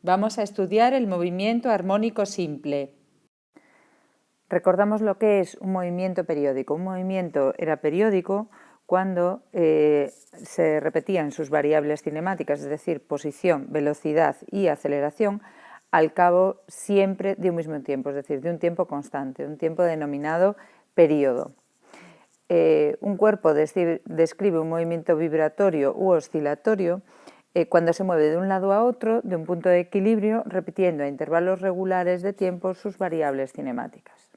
Vamos a estudiar el movimiento armónico simple. Recordamos lo que es un movimiento periódico. Un movimiento era periódico cuando se repetían sus variables cinemáticas, es decir, posición, velocidad y aceleración, al cabo siempre de un mismo tiempo, es decir, de un tiempo constante, un tiempo denominado período. Un cuerpo describe un movimiento vibratorio u oscilatorio cuando se mueve de un lado a otro de un punto de equilibrio, repitiendo a intervalos regulares de tiempo sus variables cinemáticas.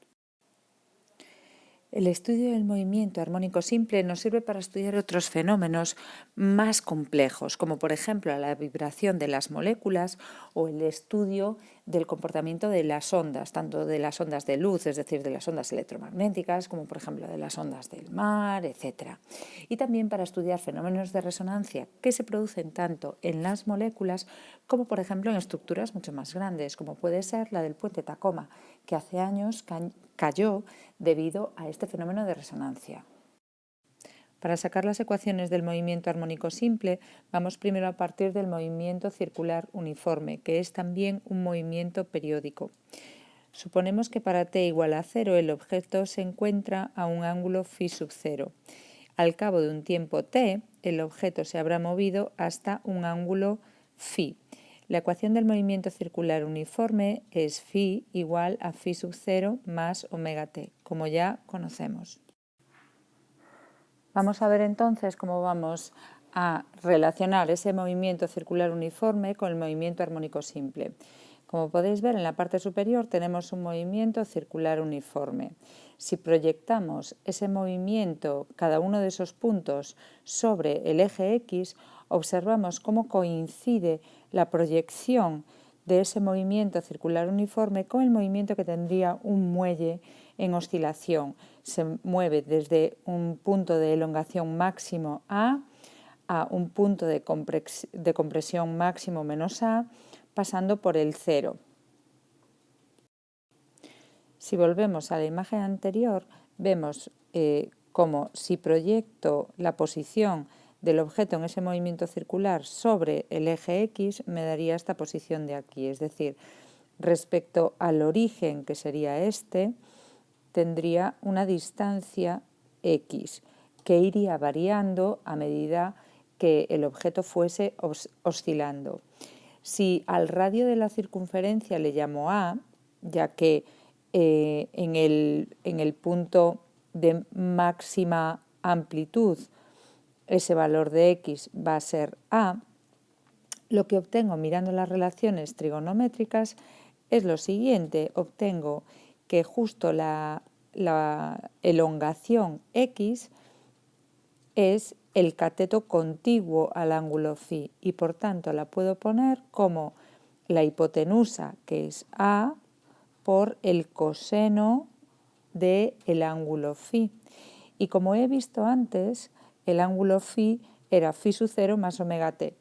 El estudio del movimiento armónico simple nos sirve para estudiar otros fenómenos más complejos, como por ejemplo la vibración de las moléculas o el estudio del comportamiento de las ondas, tanto de las ondas de luz, es decir, de las ondas electromagnéticas, como por ejemplo de las ondas del mar, etc. Y también para estudiar fenómenos de resonancia que se producen tanto en las moléculas como por ejemplo en estructuras mucho más grandes, como puede ser la del puente Tacoma, que hace años cayó debido a este fenómeno de resonancia. Para sacar las ecuaciones del movimiento armónico simple, vamos primero a partir del movimiento circular uniforme, que es también un movimiento periódico. Suponemos que para t igual a 0 el objeto se encuentra a un ángulo phi sub 0. Al cabo de un tiempo t, el objeto se habrá movido hasta un ángulo phi. La ecuación del movimiento circular uniforme es phi igual a phi sub 0 más omega t, como ya conocemos. Vamos a ver entonces cómo vamos a relacionar ese movimiento circular uniforme con el movimiento armónico simple. Como podéis ver, en la parte superior tenemos un movimiento circular uniforme. Si proyectamos ese movimiento, cada uno de esos puntos, sobre el eje X, observamos cómo coincide la proyección de ese movimiento circular uniforme con el movimiento que tendría un muelle en oscilación. Se mueve desde un punto de elongación máximo A un punto de compresión máximo menos A, pasando por el 0. Si volvemos a la imagen anterior, vemos como si proyecto la posición del objeto en ese movimiento circular sobre el eje X, me daría esta posición de aquí. Es decir, respecto al origen, que sería este, tendría una distancia X, que iría variando a medida que el objeto fuese oscilando. Si al radio de la circunferencia le llamo A, ya que en el punto de máxima amplitud ese valor de X va a ser A, lo que obtengo mirando las relaciones trigonométricas es lo siguiente. Obtengo que justo la elongación X es el cateto contiguo al ángulo phi y por tanto la puedo poner como la hipotenusa, que es A, por el coseno del ángulo phi. Y como he visto antes, el ángulo phi era phi sub 0 más omega t.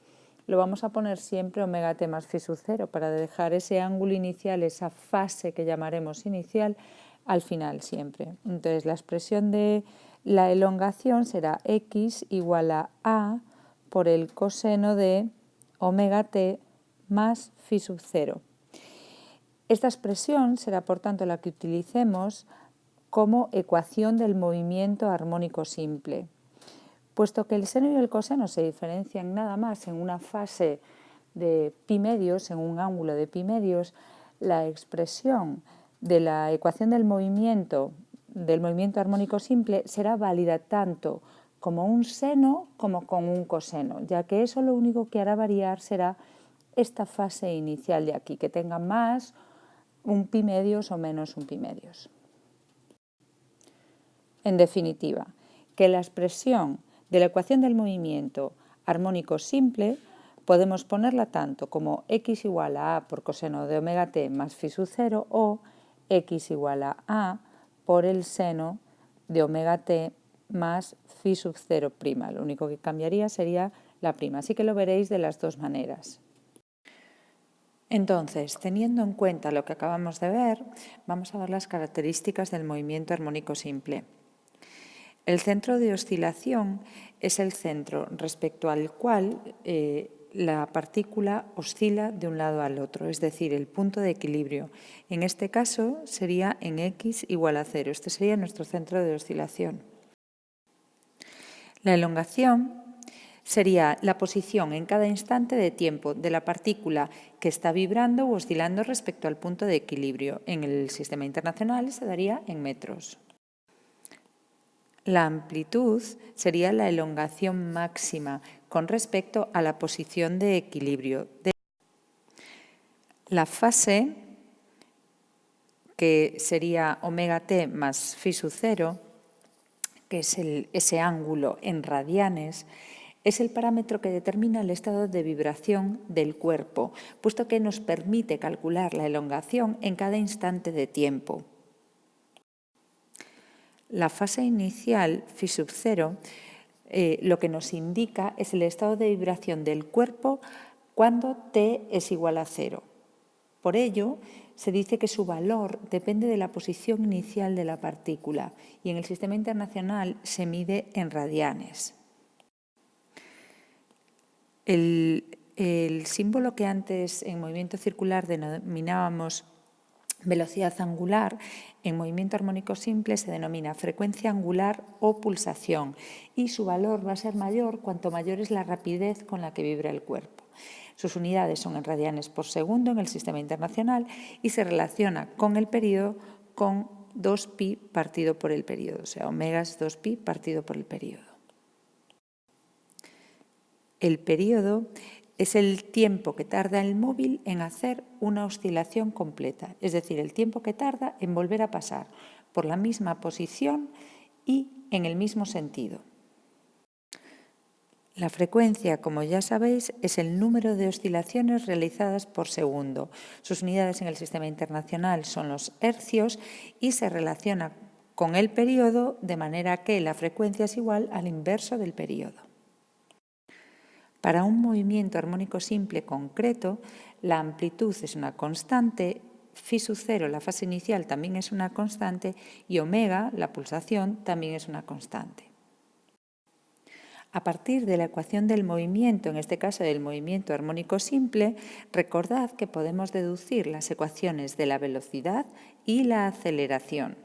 Lo vamos a poner siempre omega t más phi sub 0 para dejar ese ángulo inicial, esa fase que llamaremos inicial, al final siempre. Entonces la expresión de la elongación será X igual a por el coseno de omega t más phi sub 0. Esta expresión será por tanto la que utilicemos como ecuación del movimiento armónico simple. Puesto que el seno y el coseno se diferencian nada más en una fase de pi medios, en un ángulo de pi medios, la expresión de la ecuación del movimiento armónico simple será válida tanto como un seno como con un coseno, ya que eso lo único que hará variar será esta fase inicial de aquí, que tenga más un pi medios o menos un pi medios. En definitiva, que la expresión de la ecuación del movimiento armónico simple podemos ponerla tanto como x igual a por coseno de omega t más phi sub 0 o x igual a por el seno de omega t más phi sub 0'. Lo único que cambiaría sería la prima, así que lo veréis de las dos maneras. Entonces, teniendo en cuenta lo que acabamos de ver, vamos a ver las características del movimiento armónico simple. El centro de oscilación es el centro respecto al cual la partícula oscila de un lado al otro, es decir, el punto de equilibrio. En este caso sería en x igual a 0. Este sería nuestro centro de oscilación. La elongación sería la posición en cada instante de tiempo de la partícula que está vibrando o oscilando respecto al punto de equilibrio. En el sistema internacional se daría en metros. La amplitud sería la elongación máxima con respecto a la posición de equilibrio. La fase, que sería omega t más phi sub 0, que es ese ángulo en radianes, es el parámetro que determina el estado de vibración del cuerpo, puesto que nos permite calcular la elongación en cada instante de tiempo. La fase inicial, phi sub 0, lo que nos indica es el estado de vibración del cuerpo cuando t es igual a 0. Por ello, se dice que su valor depende de la posición inicial de la partícula y en el sistema internacional se mide en radianes. El símbolo que antes en movimiento circular denominábamos velocidad angular, en movimiento armónico simple se denomina frecuencia angular o pulsación y su valor va a ser mayor cuanto mayor es la rapidez con la que vibra el cuerpo. Sus unidades son en radianes por segundo en el sistema internacional y se relaciona con el periodo con 2pi partido por el periodo, o sea, omega es 2pi partido por el periodo. El periodo es el tiempo que tarda el móvil en hacer una oscilación completa, es decir, el tiempo que tarda en volver a pasar por la misma posición y en el mismo sentido. La frecuencia, como ya sabéis, es el número de oscilaciones realizadas por segundo. Sus unidades en el sistema internacional son los hercios y se relaciona con el periodo de manera que la frecuencia es igual al inverso del periodo. Para un movimiento armónico simple concreto, la amplitud es una constante, phi sub 0, la fase inicial, también es una constante y omega, la pulsación, también es una constante. A partir de la ecuación del movimiento, en este caso del movimiento armónico simple, recordad que podemos deducir las ecuaciones de la velocidad y la aceleración.